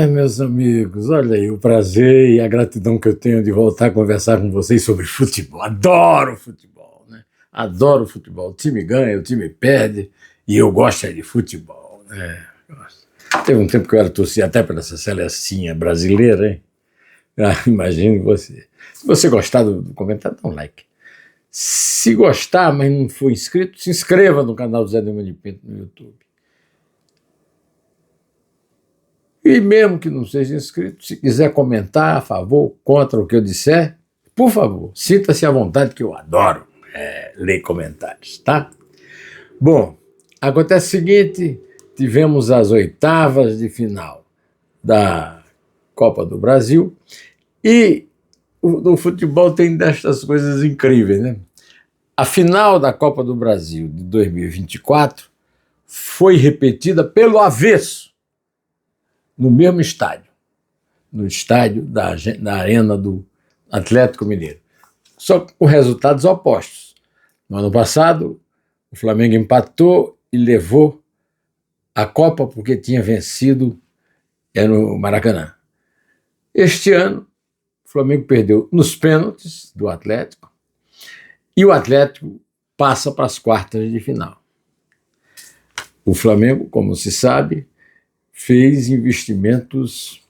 Meus amigos, olha aí o prazer e a gratidão que eu tenho de voltar a conversar com vocês sobre futebol. Adoro futebol, né? Adoro futebol. O time ganha, o time perde e eu gosto é de futebol, né? Teve um tempo que eu era torcia até para essa Celestinha brasileira, hein? Imagine você. Se você gostar do comentário, dá um like. Se gostar, mas não for inscrito, se inscreva no canal do Zé Neumann de Pinto no YouTube. E mesmo que não seja inscrito, se quiser comentar a favor, contra o que eu disser, por favor, sinta-se à vontade, que eu adoro ler comentários, tá? Bom, acontece o seguinte, tivemos as oitavas de final da Copa do Brasil e o futebol tem destas coisas incríveis, né? A final da Copa do Brasil de 2024 foi repetida pelo avesso, no mesmo estádio, no estádio da Arena do Atlético Mineiro, só com resultados opostos. No ano passado, o Flamengo empatou e levou a Copa porque tinha vencido no Maracanã. Este ano, o Flamengo perdeu nos pênaltis do Atlético e o Atlético passa para as quartas de final. O Flamengo, como se sabe, fez investimentos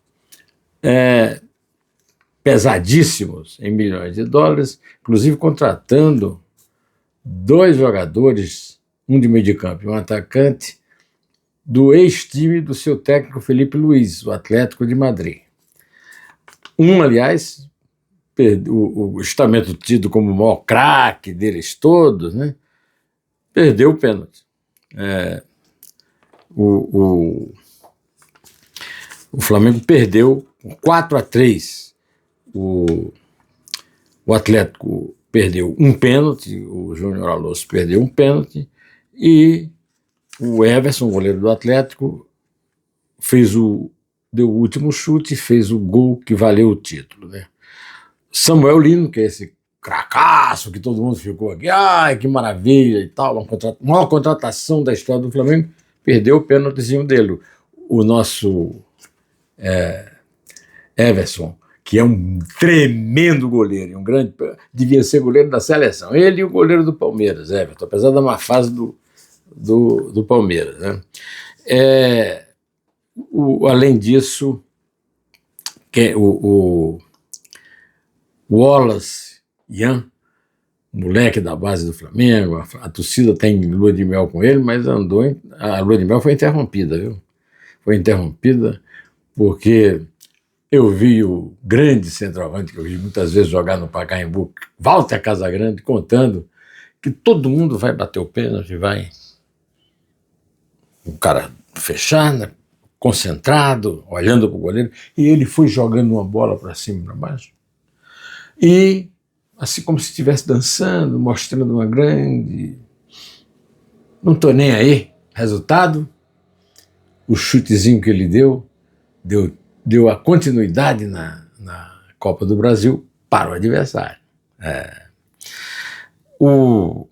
pesadíssimos em milhões de dólares, inclusive contratando 2 jogadores, um de meio de campo e um atacante, do ex-time do seu técnico Felipe Luiz, o Atlético de Madrid. Aliás, o estamento tido como o maior craque deles todos, né, perdeu o pênalti. O Flamengo perdeu 4-3. O Atlético perdeu um pênalti, o Júnior Alonso perdeu um pênalti e o Everson, goleiro do Atlético, deu o último chute e fez o gol que valeu o título, né? Samuel Lino, que é esse cracaço que todo mundo ficou aqui, ai, que maravilha e tal, a maior contratação da história do Flamengo, perdeu o pênaltizinho dele. O nosso Everson, que é um tremendo goleiro, devia ser goleiro da seleção. Ele e o goleiro do Palmeiras, Everton, apesar da má fase do Palmeiras, né? Além disso, o Wallace Ian, moleque da base do Flamengo, a torcida tem lua de mel com ele, mas a lua de mel foi interrompida, viu? Foi interrompida porque eu vi o grande centroavante, que eu vi muitas vezes jogar no Pacaembu, Walter Casagrande, contando que todo mundo vai bater o pênalti, vai o cara fechar, né, concentrado, olhando para o goleiro, e ele foi jogando uma bola para cima e para baixo, e assim como se estivesse dançando, mostrando uma grande... Não estou nem aí. Resultado, o chutezinho que ele deu a continuidade na Copa do Brasil para o adversário. O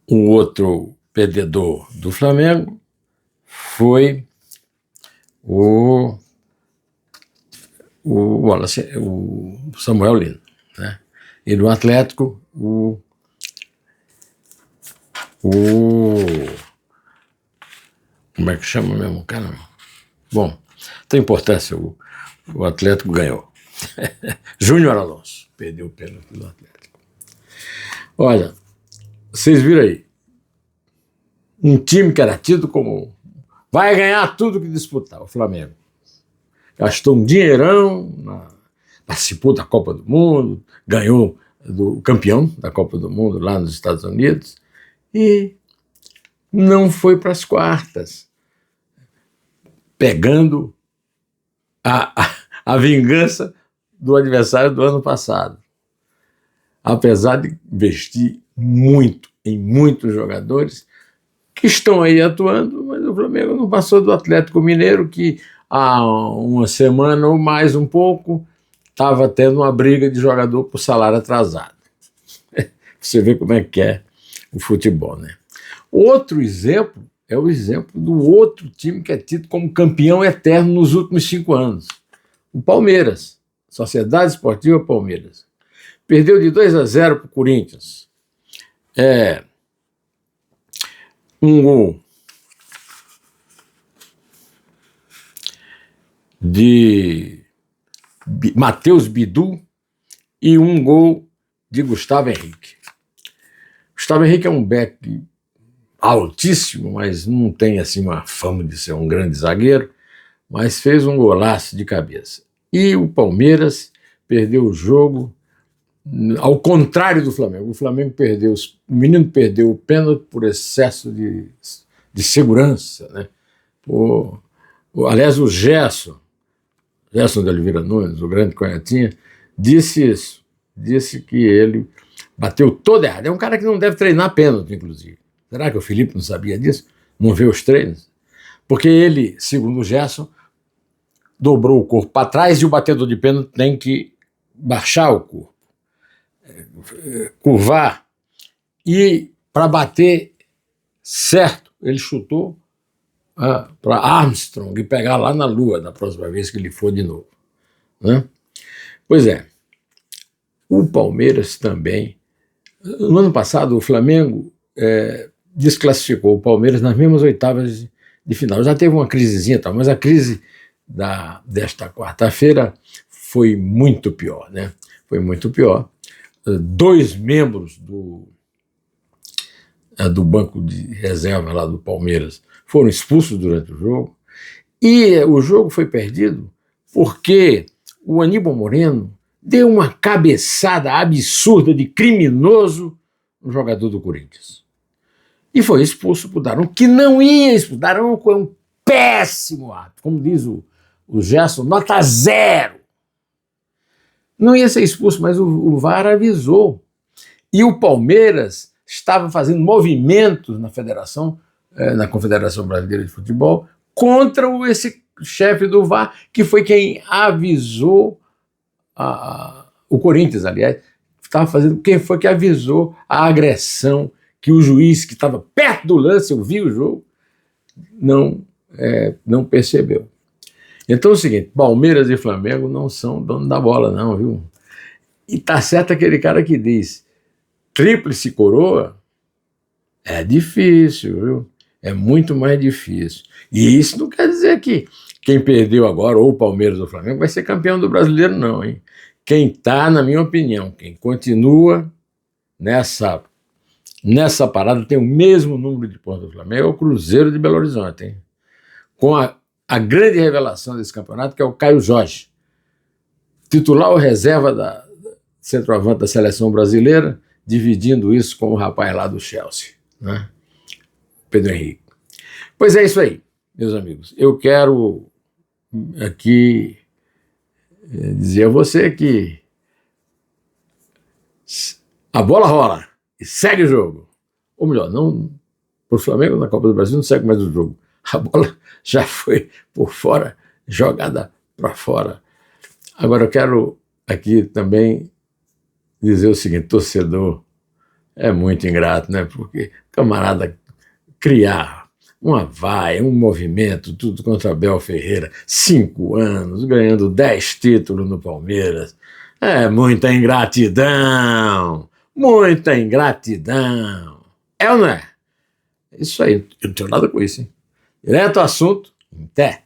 outro perdedor do Flamengo foi o Samuel Lino, né? E no Atlético, como é que chama mesmo, cara? Bom, tem importância, o Atlético ganhou. Júnior Alonso perdeu o pênalti do Atlético. Olha, vocês viram aí, um time que era tido como vai ganhar tudo que disputar, o Flamengo. Gastou um dinheirão, participou da Copa do Mundo, ganhou do campeão da Copa do Mundo lá nos Estados Unidos e não foi para as quartas, pegando a vingança do adversário do ano passado. Apesar de investir muito em muitos jogadores que estão aí atuando, mas o Flamengo não passou do Atlético Mineiro, que há uma semana ou mais um pouco estava tendo uma briga de jogador por salário atrasado. Você vê como é que é o futebol, né? Outro exemplo é o exemplo do outro time que é tido como campeão eterno nos últimos 5 anos. O Palmeiras, Sociedade Esportiva Palmeiras. Perdeu de 2-0 para o Corinthians. Um gol de Matheus Bidu e um gol de Gustavo Henrique. Gustavo Henrique é um back altíssimo, mas não tem assim uma fama de ser um grande zagueiro, mas fez um golaço de cabeça. E o Palmeiras perdeu o jogo ao contrário do Flamengo. O Flamengo perdeu, o menino perdeu o pênalti por excesso de segurança, né? Aliás, o Gerson de Oliveira Nunes, o grande Conhatinha, disse isso, disse que ele bateu todo errado. É um cara que não deve treinar pênalti, inclusive. Será que o Felipe não sabia disso? Não vê os treinos? Porque ele, segundo o Gerson, dobrou o corpo para trás e o batedor de pênalti tem que baixar o corpo, curvar, e para bater certo, ele chutou para Armstrong e pegar lá na Lua da próxima vez que ele for de novo, né? Pois é, o Palmeiras também. No ano passado, o Flamengo desclassificou o Palmeiras nas mesmas oitavas de final. Já teve uma crisezinha, mas a crise desta quarta-feira foi muito pior, né? Foi muito pior. 2 membros do banco de reserva lá do Palmeiras foram expulsos durante o jogo, e o jogo foi perdido porque o Aníbal Moreno deu uma cabeçada absurda de criminoso no jogador do Corinthians. E foi expulso por Daronco, que não ia expulso. Daronco é um péssimo árbitro, como diz o Gerson, nota 0. Não ia ser expulso, mas o VAR avisou. E o Palmeiras estava fazendo movimentos na federação, na Confederação Brasileira de Futebol, contra esse chefe do VAR, que foi quem avisou o Corinthians, aliás, estava fazendo, quem foi que avisou a agressão que o juiz, que estava perto do lance, eu vi o jogo, não percebeu. Então é o seguinte, Palmeiras e Flamengo não são dono da bola não, viu? E tá certo aquele cara que diz, tríplice coroa é difícil, viu? É muito mais difícil. E isso não quer dizer que quem perdeu agora, ou o Palmeiras ou o Flamengo, vai ser campeão do brasileiro não, hein? Quem tá, na minha opinião, quem continua nessa parada, tem o mesmo número de pontos do Flamengo, é o Cruzeiro de Belo Horizonte, hein? Com a grande revelação desse campeonato, que é o Caio Jorge, titular ou reserva da centroavante da seleção brasileira, dividindo isso com o rapaz lá do Chelsea, né? Pedro Henrique. Pois é isso aí, meus amigos. Eu quero aqui dizer a você que a bola rola e segue o jogo. Ou melhor, não para o Flamengo na Copa do Brasil não segue mais o jogo. A bola já foi por fora, jogada para fora. Agora eu quero aqui também dizer o seguinte, torcedor é muito ingrato, né? Porque camarada criar uma vaia, um movimento, tudo contra Abel Ferreira, 5 anos, ganhando 10 títulos no Palmeiras. É muita ingratidão, muita ingratidão. É ou não é? Isso aí, eu não tenho nada com isso, hein? Direto ao assunto, até.